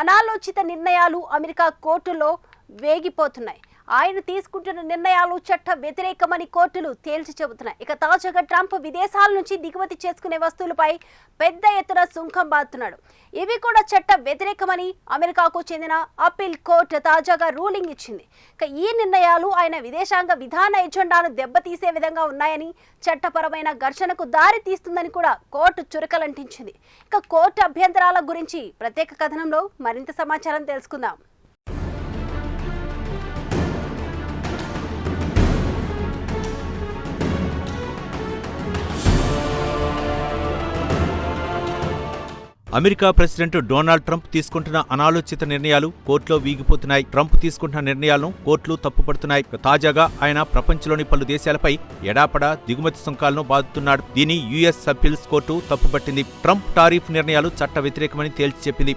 అనాలోచిత నిర్ణయాలు అమెరికా కోర్టులో వేగిపోతున్నాయి. ఆయన తీసుకుంటున్న నిర్ణయాలు చట్ట వ్యతిరేకమని కోర్టులు తేల్చి చెబుతున్నాయి. ఇక తాజాగా ట్రంప్ విదేశాల నుంచి దిగుమతి చేసుకునే వస్తువులపై పెద్ద ఎత్తున సుంకం బాదుతున్నాడు. ఇవి కూడా చట్ట వ్యతిరేకమని అమెరికాకు చెందిన అప్పీల్ కోర్టు తాజాగా రూలింగ్ ఇచ్చింది. ఇక ఈ నిర్ణయాలు ఆయన విదేశాంగ విధాన ఎజెండాను దెబ్బతీసే విధంగా ఉన్నాయని, చట్టపరమైన ఘర్షణకు దారి తీస్తుందని కూడా కోర్టు చురకలంటించింది. ఇక కోర్టు అభ్యంతరాల గురించి ప్రత్యేక కథనంలో మరింత సమాచారం తెలుసుకుందాం. అమెరికా ప్రెసిడెంట్ డొనాల్డ్ ట్రంప్ తీసుకుంటున్న అనాలోచిత నిర్ణయాలు కోర్టులో వీగిపోతున్నాయి. ట్రంప్ తీసుకుంటున్న నిర్ణయాలను కోర్టులు తప్పుపడుతున్నాయి. తాజాగా ఆయన ప్రపంచంలోని పలు దేశాలపై ఎడాపడా దిగుమతి సుంకాలను బాదుతున్నాడు. దీని యుఎస్ అప్పీల్స్ కోర్టు తప్పుపట్టింది. ట్రంప్ టారిఫ్ నిర్ణయాలు చట్ట వ్యతిరేకమని తేల్చి చెప్పింది.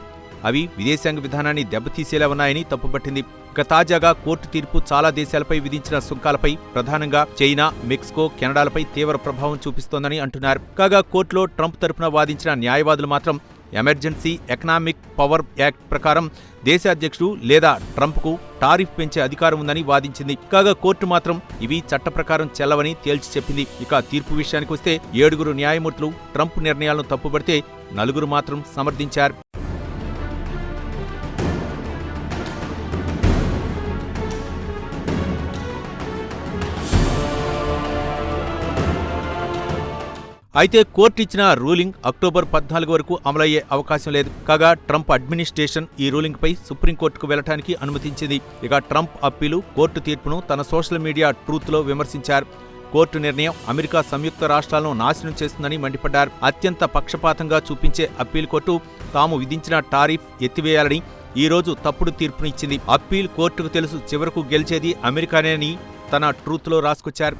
అవి విదేశాంగ విధానాన్ని దెబ్బతీసేలా ఉన్నాయని తప్పుపట్టింది. ఇక తాజాగా కోర్టు తీర్పు చాలా దేశాలపై విధించిన సుంకాలపై, ప్రధానంగా చైనా, మెక్సికో, కెనడాలపై తీవ్ర ప్రభావం చూపిస్తోందని అంటున్నారు. కాగా కోర్టులో ట్రంప్ తరపున వాదించిన న్యాయవాదులు మాత్రం ఎమర్జెన్సీ ఎకనామిక్ పవర్ యాక్ట్ ప్రకారం దేశ అధ్యక్షుడు లేదా ట్రంప్కు టారిఫ్ పెంచే అధికారం ఉందని వాదించింది. కాగా కోర్టు మాత్రం ఇవి చట్ట ప్రకారం చెల్లవని తేల్చి చెప్పింది. ఇక తీర్పు విషయానికి వస్తే 7 న్యాయమూర్తులు ట్రంప్ నిర్ణయాలను తప్పుపడితే 4 మాత్రం సమర్థించారు. అయితే కోర్టు ఇచ్చిన రూలింగ్ అక్టోబర్ 14 వరకు అమలయ్యే అవకాశం లేదు. కాగా ట్రంప్ అడ్మినిస్ట్రేషన్ ఈ రూలింగ్పై సుప్రీంకోర్టుకు వెళ్లడానికి అనుమతించింది. ఇక ట్రంప్ అప్పీలు కోర్టు తీర్పును తన సోషల్ మీడియా ట్రూత్లో విమర్శించారు. కోర్టు నిర్ణయం అమెరికా సంయుక్త రాష్ట్రాలను నాశనం చేస్తుందని మండిపడ్డారు. అత్యంత పక్షపాతంగా చూపించే అప్పీల్ కోర్టు తాము విధించిన టారిఫ్ ఎత్తివేయాలని ఈ రోజు తప్పుడు తీర్పును ఇచ్చింది. అప్పీల్ కోర్టుకు తెలుసు చివరకు గెలిచేది అమెరికానేనని తన ట్రూత్లో రాసుకొచ్చారు.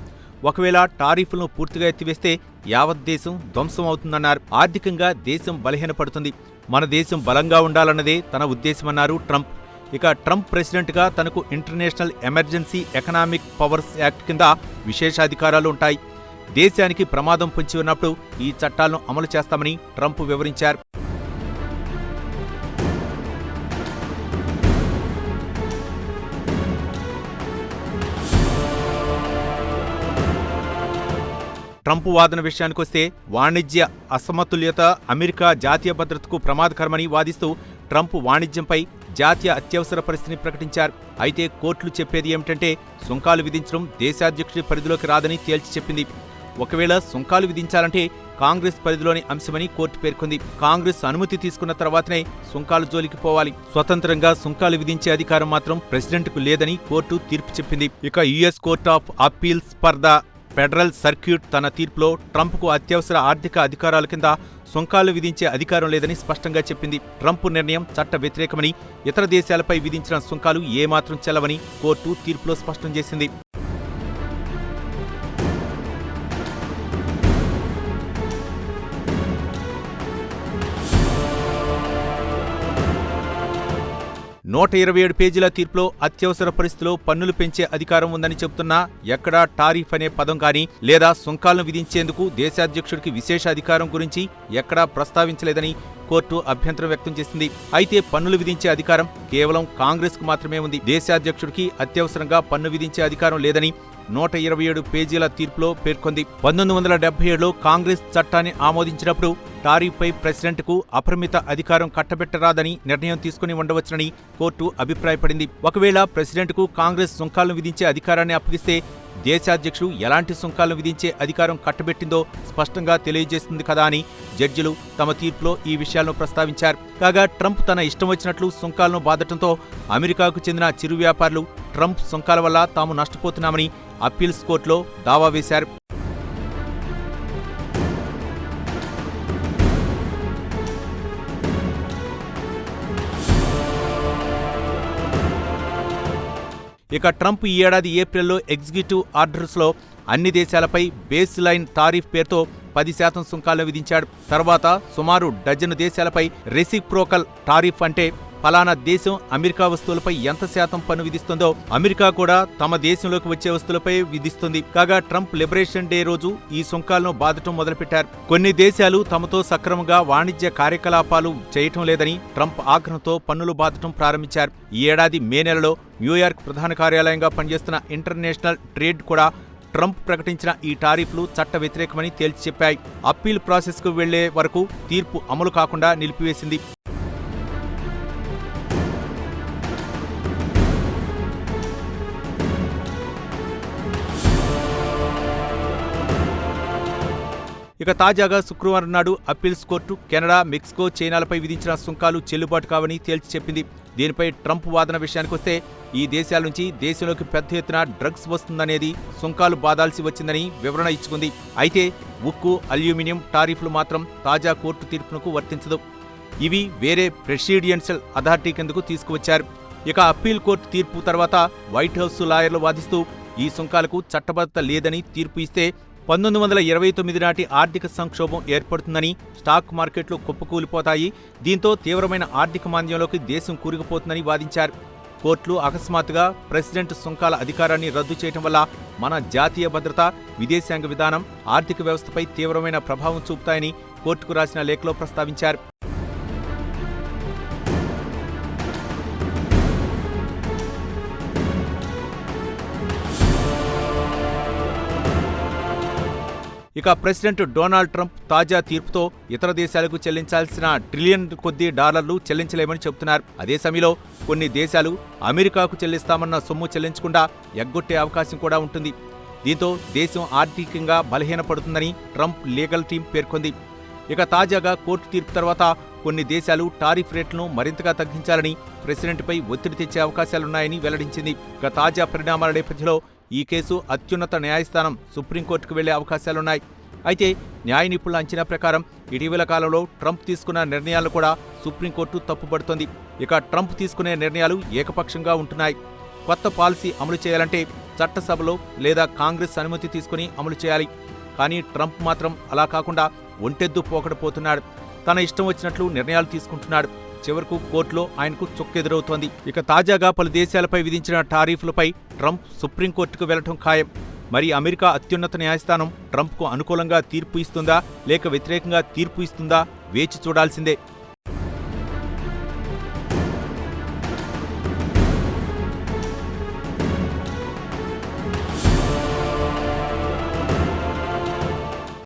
ఒకవేళ టారిఫ్లను పూర్తిగా ఎత్తివేస్తే యావత్ దేశం ధ్వంసం అవుతుందన్నారు. ఆర్థికంగా దేశం బలహీనపడుతుంది. మన దేశం బలంగా ఉండాలన్నదే తన ఉద్దేశమన్నారు ట్రంప్. ఇక ట్రంప్ ప్రెసిడెంట్గా తనకు international emergency economic powers act కింద విశేషాధికారాలు ఉంటాయి. దేశానికి ప్రమాదం పొంచి ఉన్నప్పుడు ఈ చట్టాలను అమలు చేస్తామని ట్రంప్ వివరించారు. ట్రంప్ వాదన విషయానికొస్తే వాణిజ్య అసమతుల్యత అమెరికా జాతీయ భద్రతకు ప్రమాదకరమని వాదిస్తూ ట్రంప్ వాణిజ్యంపై జాతీయ అత్యవసర పరిస్థితిని ప్రకటించారు. అయితే కోర్టులు చెప్పేది ఏమిటంటే సుంకాలు విధించడం దేశాధ్యక్షుడి పరిధిలోకి రాదని తేల్చి చెప్పింది. ఒకవేళ సుంకాలు విధించాలంటే కాంగ్రెస్ పరిధిలోని అంశమని కోర్టు పేర్కొంది. కాంగ్రెస్ అనుమతి తీసుకున్న తర్వాతనే సుంకాలు జోలికి పోవాలి. స్వతంత్రంగా సుంకాలు విధించే అధికారం మాత్రం ప్రెసిడెంట్కు లేదని కోర్టు తీర్పు చెప్పింది. ఇక US court of appeals for the federal circuit తన తీర్పులో ట్రంప్కు అత్యవసర ఆర్థిక అధికారాల కింద సుంకాలు విధించే అధికారం లేదని స్పష్టంగా చెప్పింది. ట్రంప్ నిర్ణయం చట్ట వ్యతిరేకమని, ఇతర దేశాలపై విధించిన సుంకాలు ఏమాత్రం చెల్లవని కోర్టు తీర్పులో స్పష్టం చేసింది. నూట 27 పేజీల తీర్పులో అత్యవసర పరిస్థితిలో పన్నులు పెంచే అధికారం ఉందని చెబుతున్నా ఎక్కడా టారిఫ్ అనే పదం కానీ లేదా సుంకాలను విధించేందుకు దేశాధ్యక్షుడికి విశేష అధికారం గురించి ఎక్కడా ప్రస్తావించలేదని కోర్టు అభ్యంతరం వ్యక్తం చేసింది. అయితే పన్నులు విధించే అధికారం కేవలం కాంగ్రెస్కు మాత్రమే ఉంది. దేశాధ్యక్షుడికి అత్యవసరంగా పన్ను విధించే అధికారం లేదని 127 పేజీల తీర్పులో పేర్కొంది. 1977లో కాంగ్రెస్ చట్టాన్ని ఆమోదించినప్పుడు టారిఫ్పై ప్రెసిడెంట్కు అపరిమిత అధికారం కట్టబెట్టరాదని నిర్ణయం తీసుకుని ఉండవచ్చునని కోర్టు అభిప్రాయపడింది. ఒకవేళ ప్రెసిడెంట్కు కాంగ్రెస్ సుంకాలను విధించే అధికారాన్ని అప్పగిస్తే దేశాధ్యక్షుడు ఎలాంటి సుంకాలను విధించే అధికారం కట్టబెట్టిందో స్పష్టంగా తెలియజేస్తుంది కదా అని జడ్జిలు తమ తీర్పులో ఈ విషయాలను ప్రస్తావించారు. కాగా ట్రంప్ తన ఇష్టం వచ్చినట్లు సుంకాలను బాదటంతో అమెరికాకు చెందిన చిరు వ్యాపారులు ట్రంప్ సుంకాల వల్ల తాము నష్టపోతున్నామని అప్పీల్స్ కోర్టులో దావా వేశారు. ఇక ట్రంప్ ఈ ఏడాది ఏప్రిల్లో ఎగ్జిక్యూటివ్ ఆర్డర్స్లో అన్ని దేశాలపై బేస్ లైన్ టారిఫ్ పేరుతో 10% సుంకాలను విధించాడు. తర్వాత సుమారు 12 దేశాలపై రెసిప్రోకల్ టారిఫ్ అంటే ఫలానా దేశం అమెరికా వస్తువులపై ఎంత శాతం పన్ను విధిస్తుందో అమెరికా కూడా తమ దేశంలోకి వచ్చే వస్తువులపై విధిస్తుంది. కాగా ట్రంప్ లిబరేషన్ డే రోజు ఈ సుంకాలను బాధటం మొదలుపెట్టారు. కొన్ని దేశాలు తమతో సక్రమంగా వాణిజ్య కార్యకలాపాలు చేయటం లేదని ట్రంప్ ఆగ్రహంతో పన్నులు బాధటం ప్రారంభించారు. ఈ ఏడాది మే నెలలో న్యూయార్క్ ప్రధాన కార్యాలయంగా పనిచేస్తున్న ఇంటర్నేషనల్ ట్రేడ్ కూడా ట్రంప్ ప్రకటించిన ఈ టారిఫ్లు చట్ట వ్యతిరేకమని తేల్చి చెప్పాయి. అప్పీల్ ప్రాసెస్కు వెళ్లే వరకు తీర్పు అమలు కాకుండా నిలిపివేసింది. ఇక తాజాగా శుక్రవారం నాడు అప్పీల్స్ కోర్టు కెనడా, మెక్సికో, చైనాలపై విధించిన సుంకాలు చెల్లుబాటు కావని తేల్చి చెప్పింది. దీనిపై ట్రంప్ వాదన విషయానికొస్తే ఈ దేశాల నుంచి దేశంలోకి పెద్ద ఎత్తున డ్రగ్స్ వస్తుందనేది సుంకాలు బాదాల్సి వచ్చిందని వివరణ ఇచ్చుకుంది. అయితే ఉక్కు, అల్యూమినియం టారిఫ్లు మాత్రం తాజా కోర్టు తీర్పునకు వర్తించదు. ఇవి వేరే ప్రెసిడెన్షియల్ అథారిటీ కిందకు తీసుకువచ్చారు. ఇక అప్పీల్ కోర్టు తీర్పు తర్వాత వైట్ హౌస్ లాయర్లు వాదిస్తూ ఈ సుంకాలకు చట్టబద్ధత లేదని తీర్పు ఇస్తే 1929 నాటి ఆర్థిక సంక్షోభం ఏర్పడుతుందని, స్టాక్ మార్కెట్లు కుప్పకూలిపోతాయి, దీంతో తీవ్రమైన ఆర్థిక మాంద్యంలోకి దేశం కూరుకుపోతుందని వాదించారు. కోర్టులు అకస్మాత్తుగా ప్రెసిడెంట్ సుంకాల అధికారాన్ని రద్దు చేయడం వల్ల మన జాతీయ భద్రత, విదేశాంగ విధానం, ఆర్థిక వ్యవస్థపై తీవ్రమైన ప్రభావం చూపుతాయని కోర్టుకు రాసిన లేఖలో ప్రస్తావించారు. ఇక ప్రెసిడెంట్ డొనాల్డ్ ట్రంప్ తాజా తీర్పుతో ఇతర దేశాలకు చెల్లించాల్సిన ట్రిలియన్ కొద్దీ డాలర్లు చెల్లించలేమని చెబుతున్నారు. అదే సమయంలో కొన్ని దేశాలు అమెరికాకు చెల్లిస్తామన్న సొమ్ము చెల్లించకుండా ఎగ్గొట్టే అవకాశం కూడా ఉంటుంది. దీంతో దేశం ఆర్థికంగా బలహీనపడుతుందని ట్రంప్ లీగల్ టీం పేర్కొంది. ఇక తాజాగా కోర్టు తీర్పు తర్వాత కొన్ని దేశాలు టారిఫ్ రేట్లను మరింతగా తగ్గించాలని ప్రెసిడెంట్పై ఒత్తిడి తెచ్చే అవకాశాలున్నాయని వెల్లడించింది. ఇక తాజా పరిణామాల నేపథ్యంలో ఈ కేసు అత్యున్నత న్యాయస్థానం సుప్రీంకోర్టుకు వెళ్లే అవకాశాలున్నాయి. అయితే న్యాయ నిపుణుల అంచనా ప్రకారం ఇటీవల కాలంలో ట్రంప్ తీసుకున్న నిర్ణయాలను కూడా సుప్రీంకోర్టు తప్పుపడుతోంది. ఇక ట్రంప్ తీసుకునే నిర్ణయాలు ఏకపక్షంగా ఉంటున్నాయి. కొత్త పాలసీ అమలు చేయాలంటే చట్టసభలో లేదా కాంగ్రెస్ అనుమతి తీసుకుని అమలు చేయాలి. కానీ ట్రంప్ మాత్రం అలా కాకుండా ఒంటెద్దు పోకడపోతున్నాడు. తన ఇష్టం వచ్చినట్లు నిర్ణయాలు తీసుకుంటున్నాడు. చివరకు కోర్టులో ఆయనకు చుక్కెదురవుతోంది. ఇక తాజాగా పలు దేశాలపై విధించిన టారిఫ్లపై ట్రంప్ సుప్రీంకోర్టుకు వెళ్లడం ఖాయం. మరి అమెరికా అత్యున్నత న్యాయస్థానం ట్రంప్కు అనుకూలంగా తీర్పు ఇస్తుందా లేక వ్యతిరేకంగా తీర్పు ఇస్తుందా వేచి చూడాల్సిందే.